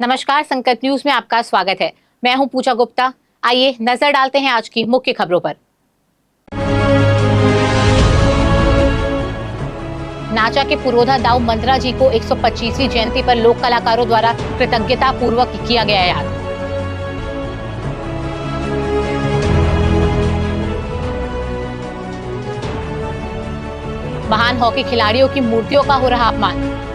नमस्कार, संकट न्यूज में आपका स्वागत है। मैं हूं पूजा गुप्ता। आइए नजर डालते हैं आज की मुख्य खबरों पर। नाचा के पुरोधा दाऊ मंद्रा जी को 125वीं जयंती पर लोक कलाकारों द्वारा कृतज्ञता पूर्वक किया गया याद। महान हॉकी खिलाड़ियों की मूर्तियों का हो रहा अपमान।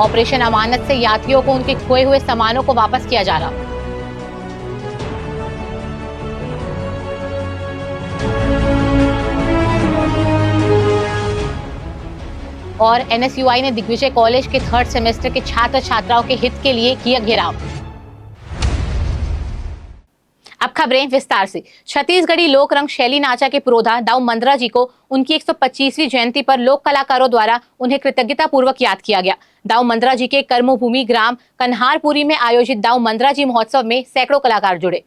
ऑपरेशन अमानत से यात्रियों को उनके खोए हुए सामानों को वापस किया जा रहा। और एनएसयूआई ने दिग्विजय कॉलेज के 3rd सेमेस्टर के छात्र छात्राओं के हित के लिए किया घेराव। अब खबरें विस्तार से। छत्तीसगढ़ी लोक रंग शैली नाचा के पुरोधा दाऊ मंद्रा जी को उनकी 125वीं जयंती पर लोक कलाकारों द्वारा उन्हें कृतज्ञता पूर्वक याद किया गया। दाऊ मंद्रा जी के कर्मभूमि ग्राम कन्हारपुरी में आयोजित दाऊ मंद्रा जी महोत्सव में सैकड़ों कलाकार जुड़े।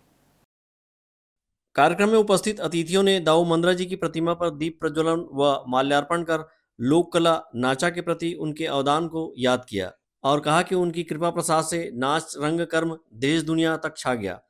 कार्यक्रम में उपस्थित अतिथियों ने दाऊ मंद्रा जी की प्रतिमा पर दीप प्रज्वलन व माल्यार्पण कर लोक कला नाचा के प्रति उनके अवदान को याद किया और कहा कि उनकी कृपा प्रसाद से नाच रंग कर्म देश दुनिया तक छा गया।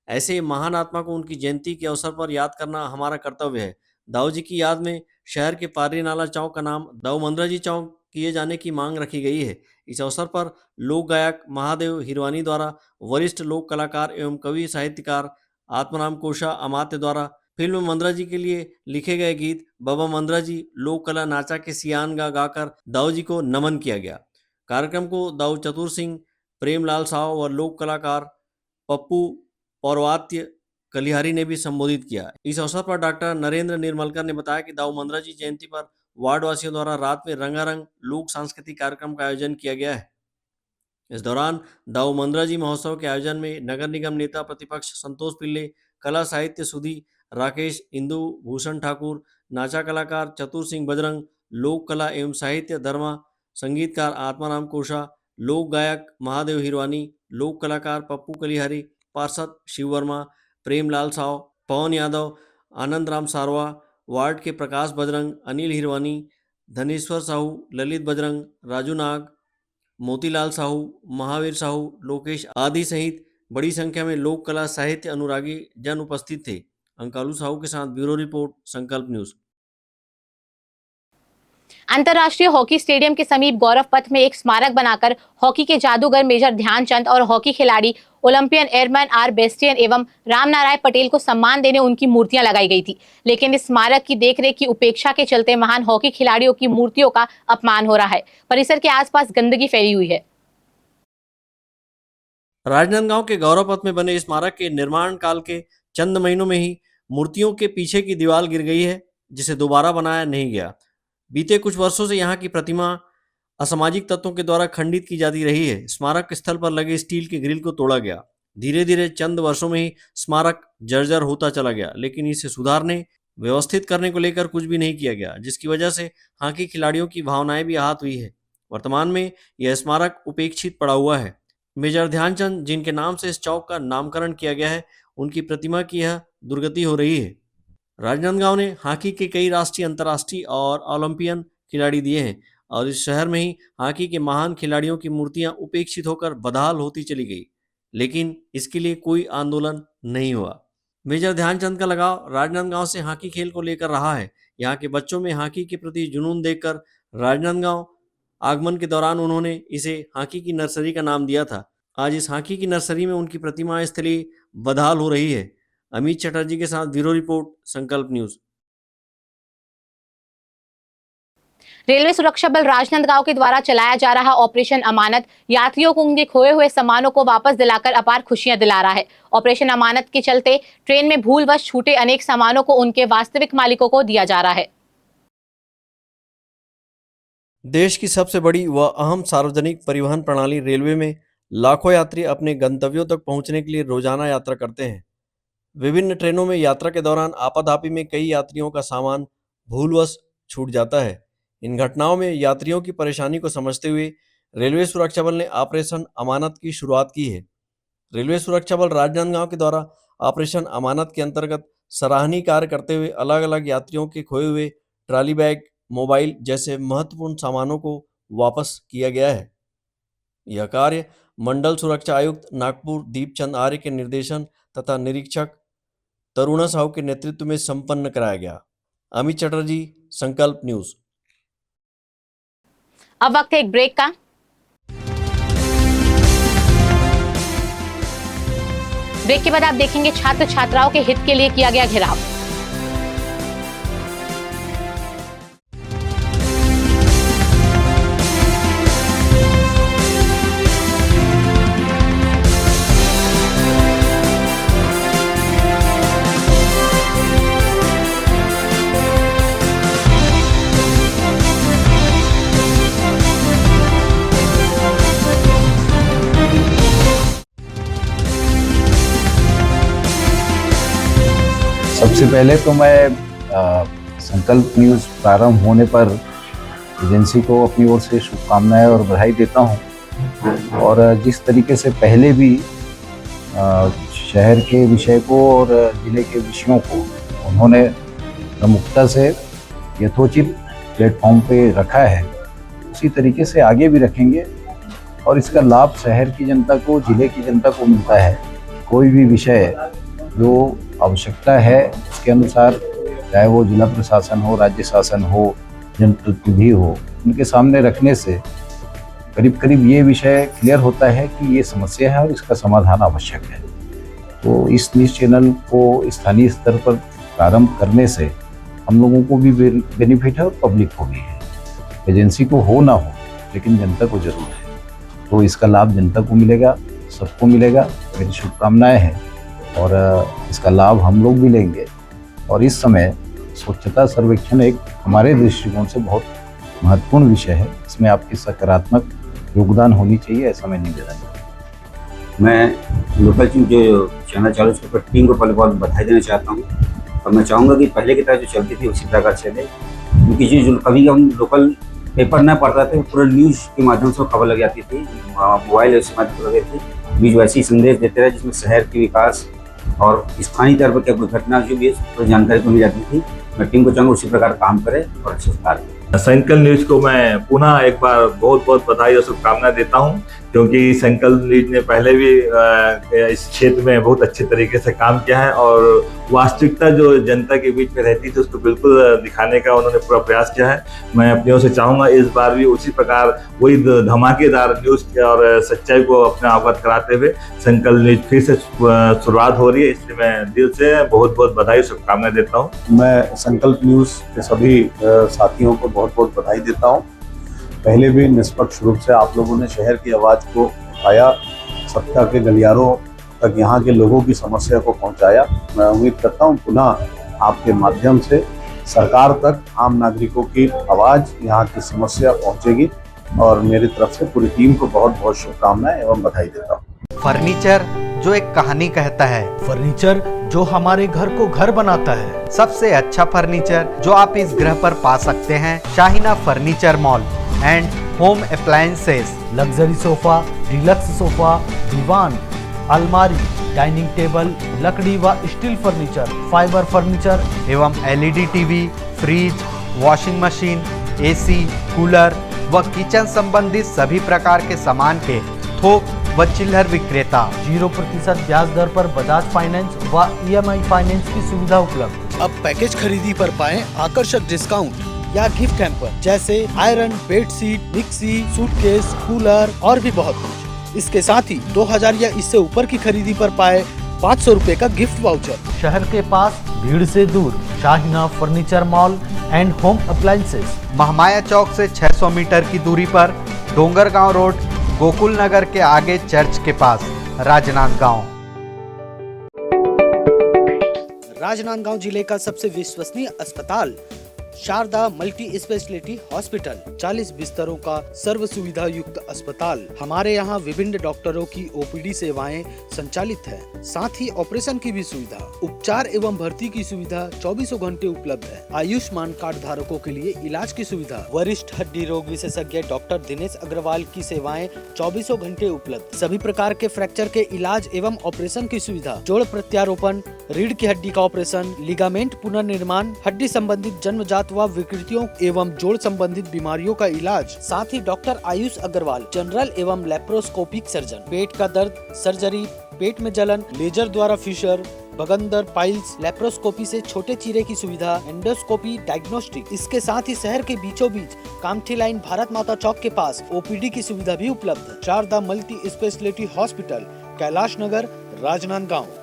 ऐसे महान आत्मा को उनकी जयंती के अवसर पर याद करना हमारा कर्तव्य है। दाऊ जी की याद में शहर के पारी नाला चौक का नाम दाऊ मंद्रा जी चौक किए जाने की मांग रखी गई है। इस अवसर पर लोक गायक महादेव हिरवानी द्वारा वरिष्ठ लोक कलाकार एवं कवि साहित्यकार आत्माराम कोशा अमात्य द्वारा फिल्म मंद्रा जी के लिए लिखे गए गीत बाबा मंद्रा जी लोक कला नाचा के सियान गाकर दाऊ जी को नमन किया गया। कार्यक्रम को दाऊ चतुर सिंह, प्रेमलाल साव व लोक कलाकार पप्पू पौरवात्य कलिहारी ने भी संबोधित किया। इस अवसर पर डॉक्टर नरेंद्र निर्मलकर ने बताया कि दाऊ मंद्रा जी जयंती पर वार्ड वासियों द्वारा रात में रंगारंग लोक सांस्कृतिक कार्यक्रम का आयोजन किया गया है। इस दौरान दाऊ मंद्रा जी महोत्सव के आयोजन में नगर निगम नेता प्रतिपक्ष संतोष पिल्ले, कला साहित्य सुधी राकेश, इंदु भूषण ठाकुर, नाचा कलाकार चतुर सिंह बजरंग, लोक कला एवं साहित्य धर्मा, संगीतकार आत्माराम कोशा, लोक गायक महादेव हिरवानी, लोक कलाकार पप्पू कलिहारी, पार्षद शिव वर्मा, प्रेमलाल साव, पवन यादव, आनंद राम सारवा, वार्ड के प्रकाश बजरंग, अनिल हिरवानी, धनेश्वर साहू, ललित बजरंग, राजू नाग, मोतीलाल साहू, महावीर साहू, लोकेश आदि सहित बड़ी संख्या में लोक कला साहित्य अनुरागी जन उपस्थित थे। अंकालू साहू के साथ ब्यूरो रिपोर्ट, संकल्प न्यूज। अंतर्राष्ट्रीय हॉकी स्टेडियम के समीप गौरव पथ में एक स्मारक बनाकर हॉकी के जादूगर मेजर ध्यानचंद और हॉकी खिलाड़ी ओलंपियन एयरमैन आर बेस्टियन एवं रामनारायण पटेल को सम्मान देने उनकी मूर्तियां लगाई गई थी। लेकिन इस स्मारक की देखरेख की उपेक्षा के चलते महान हॉकी खिलाड़ियों की मूर्तियों का अपमान हो रहा है। परिसर के आसपास गंदगी फैली हुई है। राजनांदगांव के गौरव पथ में बने स्मारक के निर्माण काल के चंद महीनों में ही मूर्तियों के पीछे की दीवार गिर गई है, जिसे दोबारा बनाया नहीं गया। बीते कुछ वर्षों से यहाँ की प्रतिमा असामाजिक तत्वों के द्वारा खंडित की जाती रही है। स्मारक स्थल पर लगे स्टील के ग्रिल को तोड़ा गया। धीरे धीरे चंद वर्षों में ही स्मारक जर्जर होता चला गया, लेकिन इसे सुधारने व्यवस्थित करने को लेकर कुछ भी नहीं किया गया, जिसकी वजह से हॉकी खिलाड़ियों की भावनाएं भी आहत हुई है। वर्तमान में यह स्मारक उपेक्षित पड़ा हुआ है। मेजर ध्यानचंद, जिनके नाम से इस चौक का नामकरण किया गया है, उनकी प्रतिमा की यह दुर्गति हो रही है। राजनांदगांव ने हॉकी के कई राष्ट्रीय, अंतर्राष्ट्रीय और ओलंपियन खिलाड़ी दिए हैं और इस शहर में ही हॉकी के महान खिलाड़ियों की मूर्तियां उपेक्षित होकर बदहाल होती चली गई, लेकिन इसके लिए कोई आंदोलन नहीं हुआ। मेजर ध्यानचंद का लगाव राजनांदगांव से हॉकी खेल को लेकर रहा है। यहाँ के बच्चों में हॉकी के प्रति जुनून देखकर राजनांदगांव आगमन के दौरान उन्होंने इसे हॉकी की नर्सरी का नाम दिया था। आज इस हॉकी की नर्सरी में उनकी प्रतिमा स्थलीय बदहाल हो रही है। अमित चटर्जी के साथ ब्यूरो रिपोर्ट, संकल्प न्यूज। रेलवे सुरक्षा बल राजनांदगांव के द्वारा चलाया जा रहा ऑपरेशन अमानत यात्रियों को उनके खोए हुए सामानों को वापस दिलाकर अपार खुशियां दिला रहा है। ऑपरेशन अमानत के चलते ट्रेन में भूलवश छूटे अनेक सामानों को उनके वास्तविक मालिकों को दिया जा रहा है। देश की सबसे बड़ी व अहम सार्वजनिक परिवहन प्रणाली रेलवे में लाखों यात्री अपने गंतव्यों तक पहुंचने के लिए रोजाना यात्रा करते हैं। विभिन्न ट्रेनों में यात्रा के दौरान आपाधापी में कई यात्रियों का सामान भूलवश छूट जाता है। इन घटनाओं में यात्रियों की परेशानी को समझते हुए रेलवे सुरक्षा बल ने ऑपरेशन अमानत की शुरुआत की है। रेलवे सुरक्षा बल राजनांदगांव के द्वारा ऑपरेशन अमानत के अंतर्गत सराहनीय कार्य करते हुए अलग अलग यात्रियों के खोए हुए ट्रॉली बैग, मोबाइल जैसे महत्वपूर्ण सामानों को वापस किया गया है। यह कार्य मंडल सुरक्षा आयुक्त नागपुर दीपचंद आर्य के निर्देशन तथा निरीक्षक तरुणा साहू के नेतृत्व में संपन्न कराया गया। अमित चटर्जी, संकल्प न्यूज। अब वक्त है एक ब्रेक का। ब्रेक के बाद आप देखेंगे छात्र छात्राओं के हित के लिए किया गया घेराव। सबसे पहले तो मैं संकल्प न्यूज़ प्रारंभ होने पर एजेंसी को अपनी ओर से शुभकामनाएं और बधाई देता हूं। और जिस तरीके से पहले भी शहर के विषय को और ज़िले के विषयों को उन्होंने प्रमुखता से यथोचित प्लेटफॉर्म पे रखा है, उसी तरीके से आगे भी रखेंगे और इसका लाभ शहर की जनता को, ज़िले की जनता को मिलता है। कोई भी विषय जो आवश्यकता है उसके अनुसार, चाहे वो जिला प्रशासन हो, राज्य शासन हो, जनप्रतिनिधि हो, उनके सामने रखने से करीब करीब ये विषय क्लियर होता है कि ये समस्या है और इसका समाधान आवश्यक है। तो इस न्यूज़ चैनल को स्थानीय स्तर पर प्रारंभ करने से हम लोगों को भी बेनिफिट है और पब्लिक को भी है। एजेंसी को हो ना हो, लेकिन जनता को जरूर है। तो इसका लाभ जनता को मिलेगा, सबको मिलेगा। मेरी शुभकामनाएं हैं और इसका लाभ हम लोग भी लेंगे। और इस समय स्वच्छता सर्वेक्षण एक हमारे दृष्टिकोण से बहुत महत्वपूर्ण विषय है। इसमें आपकी सकारात्मक योगदान होनी चाहिए, ऐसा मैं निवेदन करता हूँ। मैं लोकल जो चैनल चालू उसके टीम को पहले बहुत बधाई देना चाहता हूँ और मैं चाहूँगा कि पहले की तरह जो चलती थी उसी प्रकार चले, क्योंकि जो कभी हम लोकल पेपर न पढ़ते थे, पूरे न्यूज़ के माध्यम से खबर लग जाती थी, मोबाइल उसके माध्यम से लगे थे, बीच वैसे ही संदेश देते रहे जिसमें शहर के विकास और स्थानीय तौर पर क्या कोई घटना जो भी जानकारी को मिल जाती थी। मैं टीम को चाहूँगा उसी प्रकार काम करे और अच्छे से कार्य करे। संकल्प न्यूज को मैं पुनः एक बार बहुत बहुत बधाई और शुभकामनाएं देता हूं, क्योंकि संकल्प न्यूज ने पहले भी इस क्षेत्र में बहुत अच्छे तरीके से काम किया है और वास्तविकता जो जनता के बीच में रहती थी उसको बिल्कुल दिखाने का उन्होंने पूरा प्रयास किया है। मैं अपनी ओर से चाहूँगा इस बार भी उसी प्रकार वही धमाकेदार न्यूज़ और सच्चाई को अपने अवगत कराते हुए संकल्प न्यूज फिर से शुरुआत हो रही है, इसलिए मैं दिल से बहुत बहुत बधाई शुभकामनाएं देता हूँ। मैं संकल्प न्यूज़ के सभी साथियों को बहुत बहुत बधाई देता हूँ। पहले भी निष्पक्ष रूप से आप लोगों ने शहर की आवाज़ को उठाया, सत्ता के गलियारों तक यहाँ के लोगों की समस्या को पहुँचाया। मैं उम्मीद करता हूँ पुनः आपके माध्यम से सरकार तक आम नागरिकों की आवाज़, यहाँ की समस्या पहुँचेगी और मेरी तरफ से पूरी टीम को बहुत बहुत शुभकामनाएं एवं बधाई देता हूँ। फर्नीचर जो एक कहानी कहता है, फर्नीचर जो हमारे घर को घर बनाता है। सबसे अच्छा फर्नीचर जो आप इस ग्रह पर पा सकते हैं, Shaheena furniture mall and home appliances. Luxury sofa, deluxe sofa, दीवान, अलमारी, डाइनिंग टेबल, लकड़ी व स्टील फर्नीचर, फाइबर फर्नीचर एवं LED TV, fridge, washing machine, AC, cooler व किचन संबंधित सभी प्रकार के सामान के थोक व चिल्लर विक्रेता। 0% ब्याज दर पर बजाज फाइनेंस व EMI फाइनेंस की सुविधा उपलब्ध। अब पैकेज खरीदी पर पाएं आकर्षक डिस्काउंट या गिफ्ट हैम्पर जैसे iron, bedsheet, mixie, suitcase, cooler और भी बहुत कुछ। इसके साथ ही 2000 या इससे ऊपर की खरीदी पर पाए 500 रुपए का गिफ्ट वाउचर। शहर के पास भीड़ से दूर Shaheena furniture mall and home appliances. Mahamaya Chowk से 600 मीटर की दूरी पर, डोंगरगांव रोड, गोकुल नगर के आगे चर्च के पास, राजनांदगांव। राजनांदगांव जिले का सबसे विश्वसनीय अस्पताल शारदा मल्टी स्पेशलिटी हॉस्पिटल, 40 बिस्तरों का सर्व सुविधा युक्त अस्पताल। हमारे यहाँ विभिन्न डॉक्टरों की OPD सेवाएं संचालित है, साथ ही ऑपरेशन की भी सुविधा। उपचार एवं भर्ती की सुविधा 24 घंटे उपलब्ध है। आयुष्मान कार्ड धारकों के लिए इलाज की सुविधा। वरिष्ठ हड्डी रोग विशेषज्ञ डॉक्टर दिनेश अग्रवाल की सेवाएं 24 घंटे उपलब्ध। सभी प्रकार के फ्रैक्चर के इलाज एवं ऑपरेशन की सुविधा। जोड़ प्रत्यारोपण, रीढ़ की हड्डी का ऑपरेशन, लिगामेंट पुनर्निर्माण, हड्डी संबंधित जन्मजात अथवा विकृतियों एवं जोड़ संबंधित बीमारियों का इलाज, साथ ही डॉक्टर आयुष अग्रवाल जनरल एवं लेप्रोस्कोपिक सर्जन, पेट का दर्द, सर्जरी, पेट में जलन, लेजर द्वारा फिशर, बगंदर, पाइल्स, लेप्रोस्कोपी से छोटे चीरे की सुविधा, एंडोस्कोपी, डायग्नोस्टिक। इसके साथ ही शहर के बीचों बीच कामठी लाइन भारत माता चौक के पास ओपीडी की सुविधा भी उपलब्ध है। Sharda multi speciality hospital, Kailash Nagar, Rajnandgaon.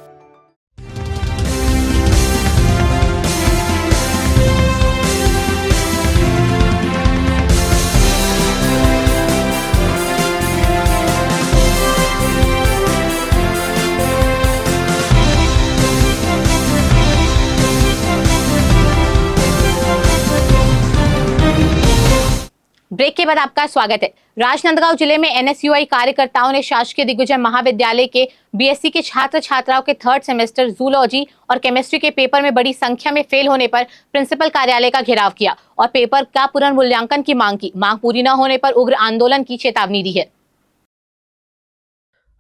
Break के बाद आपका स्वागत है। राजनांदगांव जिले में एनएसयूआई कार्यकर्ताओं ने शासकीय दिग्विजय महाविद्यालय के बीएससी के छात्र छात्राओं के 3rd सेमेस्टर जूलॉजी और केमिस्ट्री के पेपर में बड़ी संख्या में फेल होने पर प्रिंसिपल कार्यालय का घेराव किया और पेपर का पुनर्मूल्यांकन की मांग की। मांग पूरी न होने पर उग्र आंदोलन की चेतावनी दी है।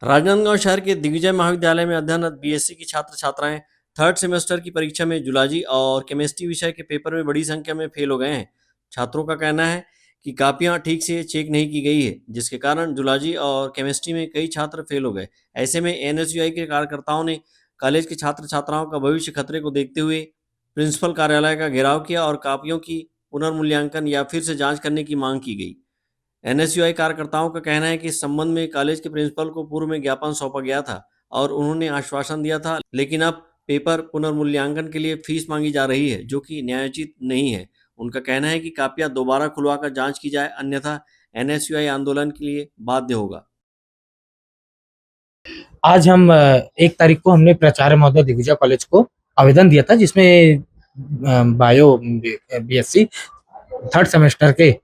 राजनांदगांव शहर के दिग्विजय महाविद्यालय में अध्ययनरत बीएससी की छात्र छात्राएं 3rd सेमेस्टर की परीक्षा में जूलॉजी और केमिस्ट्री विषय के पेपर में बड़ी संख्या में फेल हो गए हैं। छात्रों का कहना है कि कापियां ठीक से चेक नहीं की गई है, जिसके कारण जूलॉजी और केमिस्ट्री में कई छात्र फेल हो गए। ऐसे में एनएसयूआई के कार्यकर्ताओं ने कॉलेज के छात्र छात्राओं का भविष्य खतरे को देखते हुए प्रिंसिपल कार्यालय का घेराव किया और कापियों की पुनर्मूल्यांकन या फिर से जांच करने की मांग की गई। एनएसयूआई कार्यकर्ताओं का कहना है कि इस संबंध में कॉलेज के प्रिंसिपल को पूर्व में ज्ञापन सौंपा गया था और उन्होंने आश्वासन दिया था, लेकिन अब पेपर पुनर्मूल्यांकन के लिए फीस मांगी जा रही है, जो कि न्यायोचित नहीं है। उनका कहना है कि कापियां दोबारा खुलवाकर जांच की जाए, अन्यथा एनएसयूआई आंदोलन के लिए बाध्य होगा। आज हम 1 तारीख को हमने प्राचार्य महोदय दिग्विजय कॉलेज को आवेदन दिया था, जिसमें बायो बीएससी 3rd सेमेस्टर के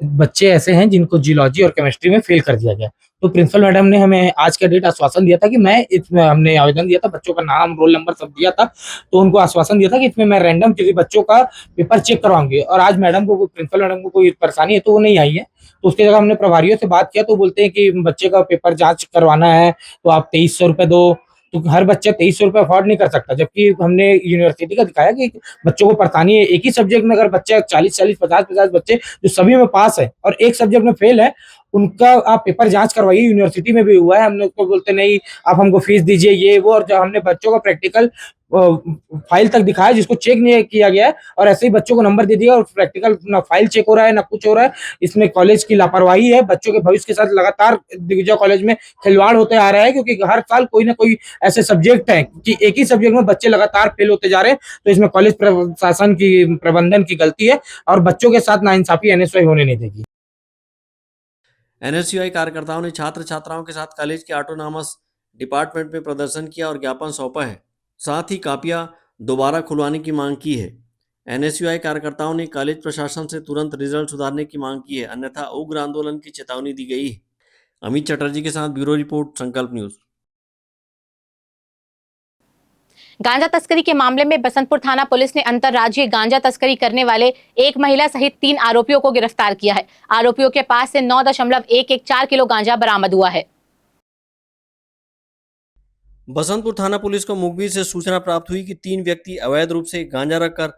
बच्चे ऐसे हैं जिनको जियोलॉजी और केमिस्ट्री में फेल कर दिया गया। तो प्रिंसिपल मैडम ने हमें आज का डेट आश्वासन दिया था कि मैं इसमें, हमने आवेदन दिया था, बच्चों का नाम, रोल नंबर सब दिया था, तो उनको आश्वासन दिया था कि इसमें मैं रैंडम किसी बच्चों का पेपर चेक करवाऊंगी। और आज मैडम को, प्रिंसिपल मैडम को कोई परेशानी है तो वो नहीं आई है, तो उसकी जगह हमने प्रभारियों से बात किया तो बोलते हैं कि बच्चे का पेपर जांच करवाना है तो आप 2300 रुपये दो। तो हर बच्चा 2300 रुपये अफोर्ड नहीं कर सकता, जबकि हमने यूनिवर्सिटी का दिखाया कि बच्चों को परेशानी है। एक ही सब्जेक्ट में अगर बच्चा 40-40, 50-50 बच्चे जो सभी में पास है और एक सब्जेक्ट में फेल है, उनका आप पेपर जांच करवाइए। यूनिवर्सिटी में भी हुआ है, हमने उसको बोलते नहीं आप हमको फीस दीजिए ये वो, और जब हमने बच्चों का प्रैक्टिकल फाइल तक दिखाया जिसको चेक नहीं किया गया है, और ऐसे ही बच्चों को नंबर दे दिया और प्रैक्टिकल ना फाइल चेक हो रहा है ना कुछ हो रहा है। इसमें कॉलेज की लापरवाही है। बच्चों के भविष्य के साथ लगातार दिग्विजय कॉलेज में खिलवाड़ होते आ रहा है, क्योंकि हर साल कोई ना कोई ऐसे सब्जेक्ट है कि एक ही सब्जेक्ट में बच्चे लगातार फेल होते जा रहे हैं। तो इसमें कॉलेज प्रशासन की, प्रबंधन की गलती है और बच्चों के साथ नाइंसाफी एनएसयूआई होने नहीं देगी। एनएसयूआई कार्यकर्ताओं ने छात्र छात्राओं के साथ कॉलेज के ऑटोनॉमस डिपार्टमेंट में प्रदर्शन किया और ज्ञापन सौंपा है, साथ ही कापियां दोबारा खुलवाने की मांग की है। एनएसयूआई कार्यकर्ताओं ने कॉलेज प्रशासन से तुरंत रिजल्ट सुधारने की मांग की है, अन्यथा उग्र आंदोलन की चेतावनी दी गई है। अमित चटर्जी के साथ ब्यूरो रिपोर्ट, संकल्प न्यूज। गांजा तस्करी के मामले में बसंतपुर थाना पुलिस ने अंतर्राज्यीय गांजा तस्करी करने वाले एक महिला सहित 3 आरोपियों को गिरफ्तार किया है। आरोपियों के पास से 9.114 किलो गांजा बरामद हुआ है। बसंतपुर थाना पुलिस को मुखबिर से सूचना प्राप्त हुई कि 3 व्यक्ति अवैध रूप से गांजा रखकर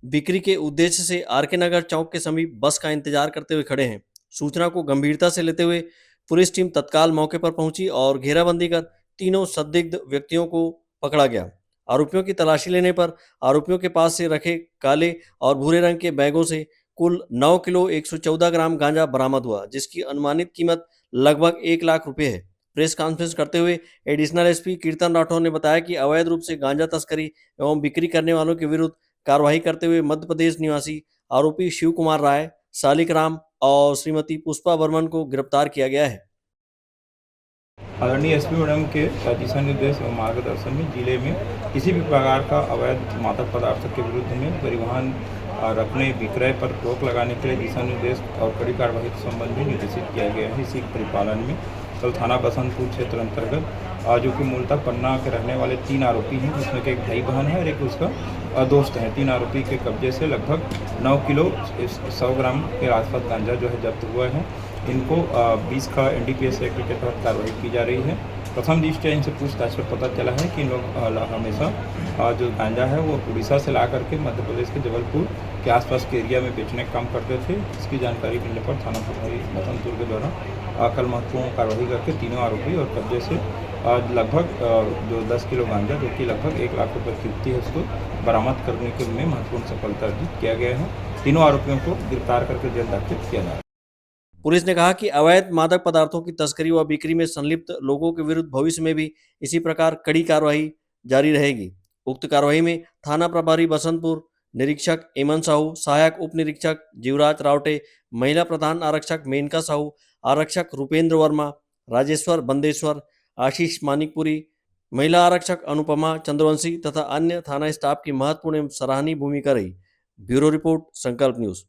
बिक्री के उद्देश्य से आरके नगर चौक के समीप बस का इंतजार करते हुए खड़े हैं। सूचना को गंभीरता से लेते हुए पुलिस टीम तत्काल मौके पर पहुंची और घेराबंदी कर तीनों संदिग्ध व्यक्तियों को पकड़ा गया। आरोपियों की तलाशी लेने पर आरोपियों के पास से रखे काले और भूरे रंग के बैगों से कुल 9 किलो 114 ग्राम गांजा बरामद हुआ, जिसकी अनुमानित कीमत लगभग 1 लाख रुपए है। प्रेस कॉन्फ्रेंस करते हुए एडिशनल एसपी कीर्तन राठौर ने बताया कि अवैध रूप से गांजा तस्करी एवं बिक्री करने वालों के विरुद्ध कार्रवाई करते हुए मध्य प्रदेश निवासी आरोपी शिव कुमार राय, सालिक राम और श्रीमती पुष्पा वर्मन को गिरफ्तार किया गया है। आदरणीय एसपी मैडम के दिशा निर्देश एवं मार्गदर्शन में जिले में किसी भी प्रकार का अवैध मादक पदार्थ के विरुद्ध में परिवहन रखने विक्रय पर रोक लगाने के लिए दिशा निर्देश और कड़ी कार्रवाई के संबंध में निर्देशित किया गया है। इसी परिपालन में कल थाना बसंतपुर क्षेत्र अंतर्गत जो कि मूलतः पन्ना के रहने वाले 3 आरोपी हैं, जिसमें कि एक भाई बहन है और एक उसका दोस्त है। 3 आरोपी के कब्जे से लगभग 9 किलो 100 ग्राम के आसपास गांजा जो है जब्त हुआ है। इनको 20 का NDPS एक्ट के तहत कार्रवाई की जा रही है। प्रथम दृष्टया इनसे पूछताछ पर पता चला है कि इन लोग हमेशा जो गांजा है वो उड़ीसा से ला करके मध्य प्रदेश के जबलपुर के आसपास के एरिया में बेचने का काम करते थे। इसकी जानकारी मिलने पर थाना प्रभारी बसंतपुर के द्वारा कल महत्वपूर्ण कार्रवाई करके तीनों आरोपी और कब्जे से लगभग जो 10 किलो गांजा जो कि लगभग 1 लाख रुपये कीमती है उसको बरामद करने के में महत्वपूर्ण सफलता अर्जित किया गया है। तीनों आरोपियों को गिरफ्तार करके जेल दाखिल किया जा रहा है। पुलिस ने कहा कि अवैध मादक पदार्थों की तस्करी व बिक्री में संलिप्त लोगों के विरुद्ध भविष्य में भी इसी प्रकार कड़ी कार्रवाई जारी रहेगी। उक्त कार्रवाई में थाना प्रभारी बसंतपुर, निरीक्षक एमन साहू, सहायक उप निरीक्षक जीवराज रावटे, महिला प्रधान आरक्षक मेनका साहू, आरक्षक रुपेंद्र वर्मा, राजेश्वर बंदेश्वर, आशीष मानिकपुरी, महिला आरक्षक अनुपमा चंद्रवंशी तथा अन्य थाना स्टाफ की महत्वपूर्ण एवं सराहनीय भूमिका रही। ब्यूरो रिपोर्ट, संकल्प न्यूज।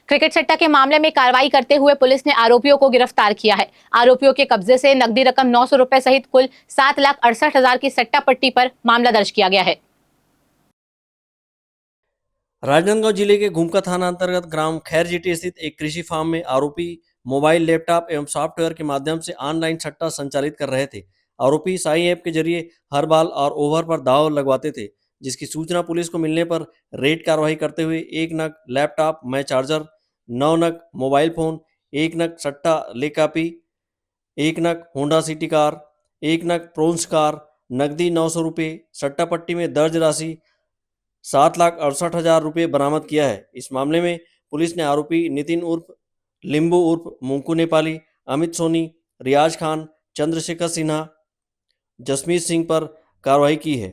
क्रिकेट सट्टा के मामले में कार्रवाई करते हुए पुलिस ने आरोपियों को गिरफ्तार किया है। आरोपियों के कब्जे से नकदी रकम 900 रुपए सहित कुल 7,68,000 की सट्टा पट्टी पर मामला दर्ज किया गया है। राजनांदगांव जिले के घुमका थाना अंतर्गत ग्राम खैरजीटी स्थित एक कृषि फार्म में आरोपी मोबाइल, लैपटॉप एवं सॉफ्टवेयर के माध्यम से ऑनलाइन सट्टा संचालित कर रहे थे। आरोपी साई ऐप के जरिए हर बाल और ओवर पर दाव लगवाते थे, जिसकी सूचना पुलिस को मिलने पर रेड कार्रवाई करते हुए 1 नग लैपटॉप में चार्जर, 9 नग मोबाइल फोन, 1 नग सट्टा ले कापी, 1 नग होंडा सिटी कार, 1 नग प्रोन्स कार, नकदी 900 रुपये, सट्टा पट्टी में दर्ज राशि 7,68,000 रुपये बरामद किया है। इस मामले में पुलिस ने आरोपी नितिन उर्फ लिंबू उर्फ मुंकू नेपाली, अमित सोनी, रियाज खान, चंद्रशेखर सिन्हा, जसमीत सिंह पर कार्रवाई की है।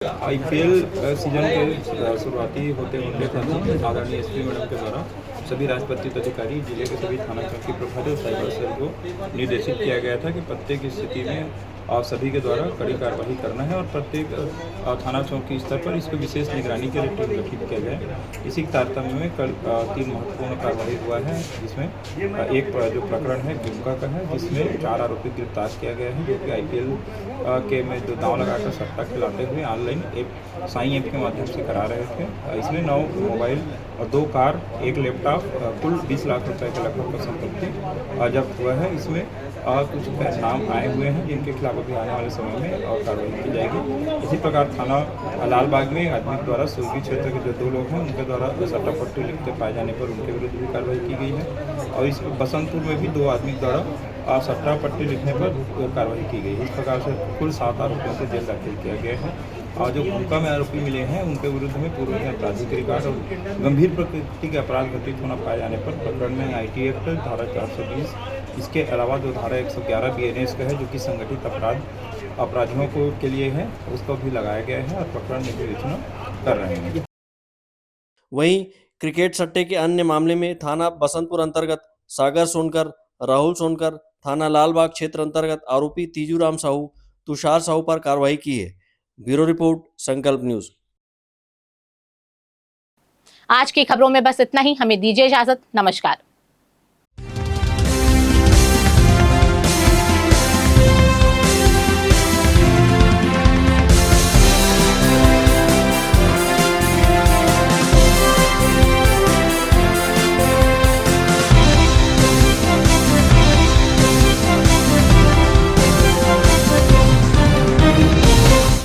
IPL सीजन के शुरुआती होते होते आदरणीय एसपी मैडम के द्वारा सभी राजपत्रित अधिकारी जिले के सभी थाना चौकी प्रभारी और साइबर सेल को निर्देशित किया गया था कि प्रत्येक स्थिति में आप सभी के द्वारा कड़ी कार्रवाई करना है और प्रत्येक थाना चौकी स्तर पर इसको विशेष निगरानी के लिए टीम गठित किया गया है। इसी के तारतम्य में कल 3 महत्वपूर्ण कार्रवाई हुआ है, जिसमें एक जो प्रकरण है गुमका का है, जिसमें 4 आरोपी गिरफ्तार किया गया है, जो कि IPL के में जो दांव लगाकर सट्टा खिलाते हुए ऑनलाइन ऐप साई ऐप के माध्यम से करा रहे थे। इसमें 9 मोबाइल और 2 कार, 1 लैपटॉप, कुल 20 लाख रुपए के लगभग का संपत्ति जब्त हुआ है। इसमें कुछ नाम आए हुए हैं जिनके खिलाफ अभी आने वाले समय में और कार्रवाई की जाएगी। इसी प्रकार थाना लालबाग में आदमी द्वारा सुरगी क्षेत्र के जो 2 लोग हैं उनके द्वारा सट्टा पट्टी लिखते पाए जाने पर उनके विरुद्ध भी कार्रवाई की गई है। और इस बसंतपुर में भी 2 आदमी द्वारा सट्टा पट्टी लिखने पर कार्रवाई की गई। इस प्रकार से कुल 7 आरोपियों को जेल दाखिल किया गया है। और जो भूखा में आरोपी मिले हैं उनके विरुद्ध में पूर्व में आपराधिक रिकॉर्ड और गंभीर प्रकृति के अपराध घटित होना पाए जाने पर प्रकरण में IT एक्ट धारा 420, इसके अलावा जो धारा 111 BNS का है जो कि संगठित अपराधियों को के लिए है, उसको भी लगाया गया है और प्रकरण में विवेचना कर रहे हैं। वहीं क्रिकेट सट्टे के अन्य मामले में थाना बसंतपुर अंतर्गत सागर सोनकर, राहुल सोनकर, थाना लालबाग क्षेत्र अंतर्गत आरोपी तीजूराम साहू, तुषार साहू पर कार्रवाई की है। ब्यूरो रिपोर्ट, संकल्प न्यूज। आज की खबरों में बस इतना ही। हमें दीजिए इजाजत। नमस्कार।